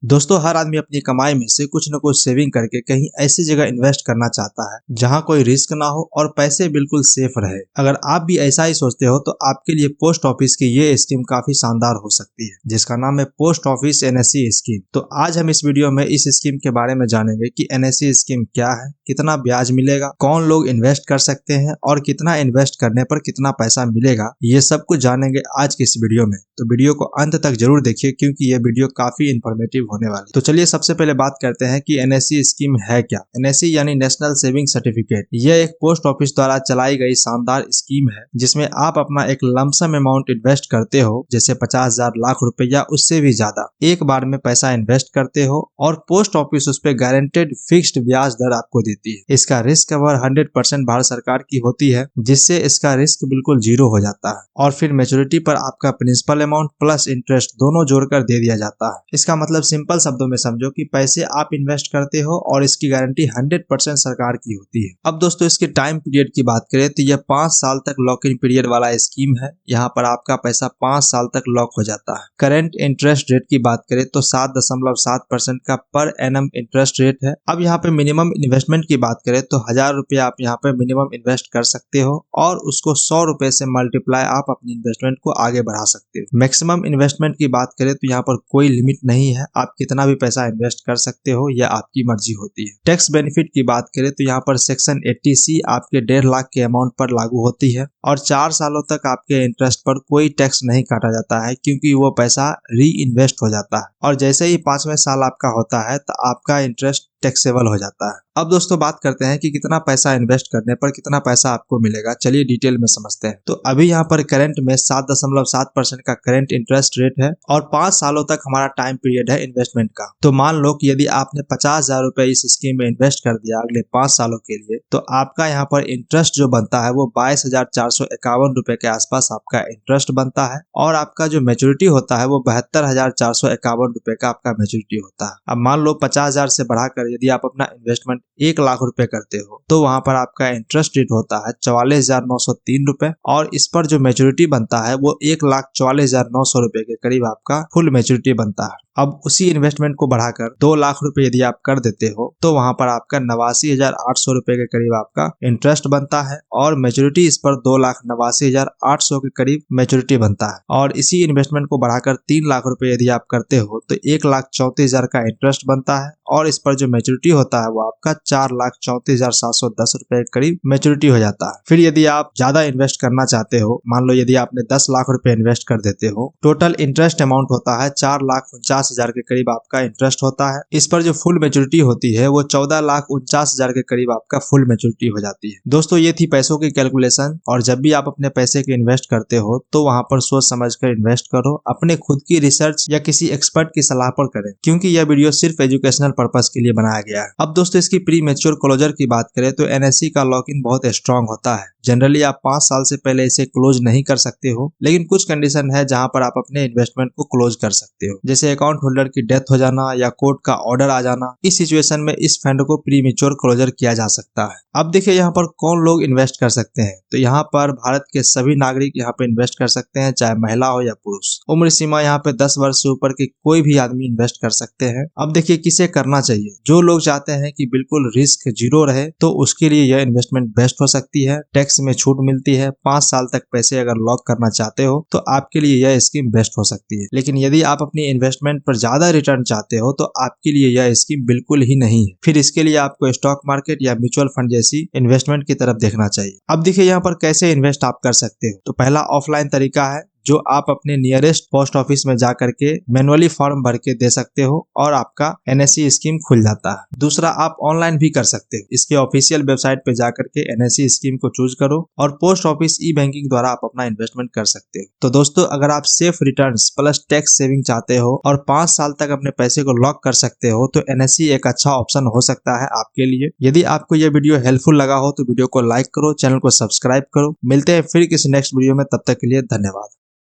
दोस्तों, हर आदमी अपनी कमाई में से कुछ न कुछ सेविंग करके कहीं ऐसी जगह इन्वेस्ट करना चाहता है जहां कोई रिस्क ना हो और पैसे बिल्कुल सेफ रहे। अगर आप भी ऐसा ही सोचते हो तो आपके लिए पोस्ट ऑफिस की ये स्कीम काफी शानदार हो सकती है, जिसका नाम है पोस्ट ऑफिस एनएससी स्कीम। तो आज हम इस वीडियो में इस स्कीम के बारे में जानेंगे कि एनएससी स्कीम क्या है, कितना ब्याज मिलेगा, कौन लोग इन्वेस्ट कर सकते हैं और कितना इन्वेस्ट करने पर कितना पैसा मिलेगा। ये सब कुछ जानेंगे आज की इस वीडियो में, तो वीडियो को अंत तक जरूर देखिए क्योंकि ये वीडियो काफी इंफॉर्मेटिव होने वाली। तो चलिए सबसे पहले बात करते हैं कि एनएससी स्कीम है क्या। एनएससी यानी नेशनल सेविंग सर्टिफिकेट, यह एक पोस्ट ऑफिस द्वारा चलाई गई शानदार स्कीम है जिसमें आप अपना एक लमसम अमाउंट इन्वेस्ट करते हो, जैसे 50,000 लाख रुपए या उससे भी ज्यादा एक बार में पैसा इन्वेस्ट करते हो और पोस्ट ऑफिस उस पर गारंटेड फिक्स्ड ब्याज दर आपको देती है। इसका रिस्क कवर 100% भारत सरकार की होती है, जिससे इसका रिस्क बिल्कुल जीरो हो जाता है और फिर मैच्योरिटी पर आपका प्रिंसिपल अमाउंट प्लस इंटरेस्ट दोनों जोड़कर दे दिया जाता है। इसका मतलब सिंपल शब्दों में समझो कि पैसे आप इन्वेस्ट करते हो और इसकी गारंटी 100% सरकार की होती है। अब दोस्तों, इसके टाइम पीरियड की बात करें तो यह 5 साल तक लॉक इन पीरियड वाला स्कीम है। यहाँ पर आपका पैसा 5 साल तक लॉक हो जाता है। करंट इंटरेस्ट रेट की बात करें तो 7.7% का पर एनम इंटरेस्ट रेट है। अब यहाँ पे मिनिमम इन्वेस्टमेंट की बात करें तो 1000 रुपए आप यहाँ पे मिनिमम इन्वेस्ट कर सकते हो और उसको 100 रुपए से मल्टीप्लाई आप अपनी इन्वेस्टमेंट को आगे बढ़ा सकते हो। मैक्सिमम इन्वेस्टमेंट की बात करें तो यहाँ पर कोई लिमिट नहीं है, आप कितना भी पैसा इन्वेस्ट कर सकते हो, यह आपकी मर्जी होती है। टैक्स बेनिफिट की बात करें तो यहाँ पर सेक्शन 80C आपके 1.5 लाख के अमाउंट पर लागू होती है और 4 सालों तक आपके इंटरेस्ट पर कोई टैक्स नहीं काटा जाता है क्योंकि वो पैसा री इन्वेस्ट हो जाता है और जैसे ही 5वें साल आपका होता है तो आपका इंटरेस्ट टैक्सेबल हो जाता है। अब दोस्तों बात करते हैं कि कितना पैसा इन्वेस्ट करने पर कितना पैसा आपको मिलेगा। चलिए डिटेल में समझते हैं। तो अभी यहाँ पर करंट में 7.7% का करंट इंटरेस्ट रेट है और 5 सालों तक हमारा टाइम पीरियड है इन्वेस्टमेंट का। तो मान लो कि यदि आपने 50,000 रुपए इस स्कीम में इन्वेस्ट कर दिया अगले 5 सालों के लिए, तो आपका यहाँ पर इंटरेस्ट जो बनता है वो 22,451 रुपए के आसपास आपका इंटरेस्ट बनता है और आपका जो मेच्योरिटी होता है वो 72,451 रुपए का आपका मेच्योरिटी होता है। अब मान लो 50,000 से बढ़ाकर यदि आप अपना इन्वेस्टमेंट 1 लाख रुपए करते हो तो वहां पर आपका इंटरेस्ट रेट होता है 44,903 रुपए और इस पर जो मेच्योरिटी बनता है वो 1,44,900 रुपए के करीब आपका फुल मेच्योरिटी बनता है। अब उसी इन्वेस्टमेंट को बढ़ाकर 2 लाख रुपए यदि आप कर देते हो तो वहां पर आपका 89,800 रुपए के करीब आपका इंटरेस्ट बनता है और मेच्योरिटी इस पर 2,89,800 के करीब मेच्योरिटी बनता है। और इसी इन्वेस्टमेंट को बढ़ाकर 3 लाख रुपए यदि आप करते हो तो 1,34,000 का इंटरेस्ट बनता है और इस पर जो मेच्योरिटी होता है वो आपका 4,34,710 रुपए के करीब मेच्योरिटी हो जाता है। फिर यदि आप ज्यादा इन्वेस्ट करना चाहते हो, मान लो यदि आपने 10 लाख रुपए इन्वेस्ट कर देते हो, टोटल इंटरेस्ट अमाउंट होता है 4,49,000 के करीब आपका इंटरेस्ट होता है। इस पर जो फुल मेच्योरिटी होती है वो 14,49,000 के करीब आपका फुल मेच्योरिटी हो जाती है। दोस्तों, ये थी पैसों की कैलकुलेशन और जब भी आप अपने पैसे के इन्वेस्ट करते हो तो वहां पर सोच समझ कर इन्वेस्ट करो, अपने खुद की रिसर्च या किसी एक्सपर्ट की सलाह पर करें क्योंकि यह वीडियो सिर्फ एजुकेशनल पर्पस के लिए बनाया गया है। अब दोस्तों, इसकी प्री मैच्योर क्लोजर की बात करें तो एनएससी का लॉक इन बहुत स्ट्रांग होता है। जनरली आप 5 साल से पहले इसे क्लोज नहीं कर सकते हो, लेकिन कुछ कंडीशन है जहां पर आप अपने इन्वेस्टमेंट को क्लोज कर सकते हो, जैसे अकाउंट होल्डर की डेथ हो जाना या कोर्ट का ऑर्डर आ जाना। इस सिचुएशन में इस फंड को प्री मैच्योर क्लोजर किया जा सकता है। अब देखिए यहाँ पर कौन लोग इन्वेस्ट कर सकते हैं। तो यहाँ पर भारत के सभी नागरिक यहाँ पे इन्वेस्ट कर सकते हैं, चाहे महिला हो या पुरुष। उम्र सीमा यहाँ पे 10 वर्ष से ऊपर के कोई भी आदमी इन्वेस्ट कर सकते हैं। अब देखिए किसे करना चाहिए। जो लोग चाहते हैं कि बिल्कुल रिस्क जीरो रहे तो उसके लिए यह इन्वेस्टमेंट बेस्ट हो सकती है। टैक्स में छूट मिलती है। 5 साल तक पैसे अगर लॉक करना चाहते हो तो आपके लिए यह स्कीम बेस्ट हो सकती है। लेकिन यदि आप अपनी इन्वेस्टमेंट पर ज्यादा रिटर्न चाहते हो तो आपके लिए यह स्कीम बिल्कुल ही नहीं है। फिर इसके लिए आपको स्टॉक मार्केट या म्यूचुअल फंड जैसी इन्वेस्टमेंट की तरफ देखना चाहिए। अब देखिए यहाँ पर कैसे इन्वेस्ट आप कर सकते हो। तो पहला ऑफलाइन तरीका है जो आप अपने नियरेस्ट पोस्ट ऑफिस में जाकर के मैनुअली फॉर्म भर के दे सकते हो और आपका एनएससी स्कीम खुल जाता है। दूसरा, आप ऑनलाइन भी कर सकते हो। इसके ऑफिशियल वेबसाइट पे जाकर के एनएससी स्कीम को चूज करो और पोस्ट ऑफिस ई बैंकिंग द्वारा आप अपना इन्वेस्टमेंट कर सकते हो। तो दोस्तों, अगर आप safe returns plus tax saving चाहते हो और 5 साल तक अपने पैसे को लॉक कर सकते हो तो एनएससी एक अच्छा ऑप्शन हो सकता है आपके लिए। यदि आपको यह वीडियो हेल्पफुल लगा हो तो वीडियो को लाइक करो, चैनल को सब्सक्राइब करो। मिलते हैं फिर किसी नेक्स्ट वीडियो में, तब तक के लिए धन्यवाद।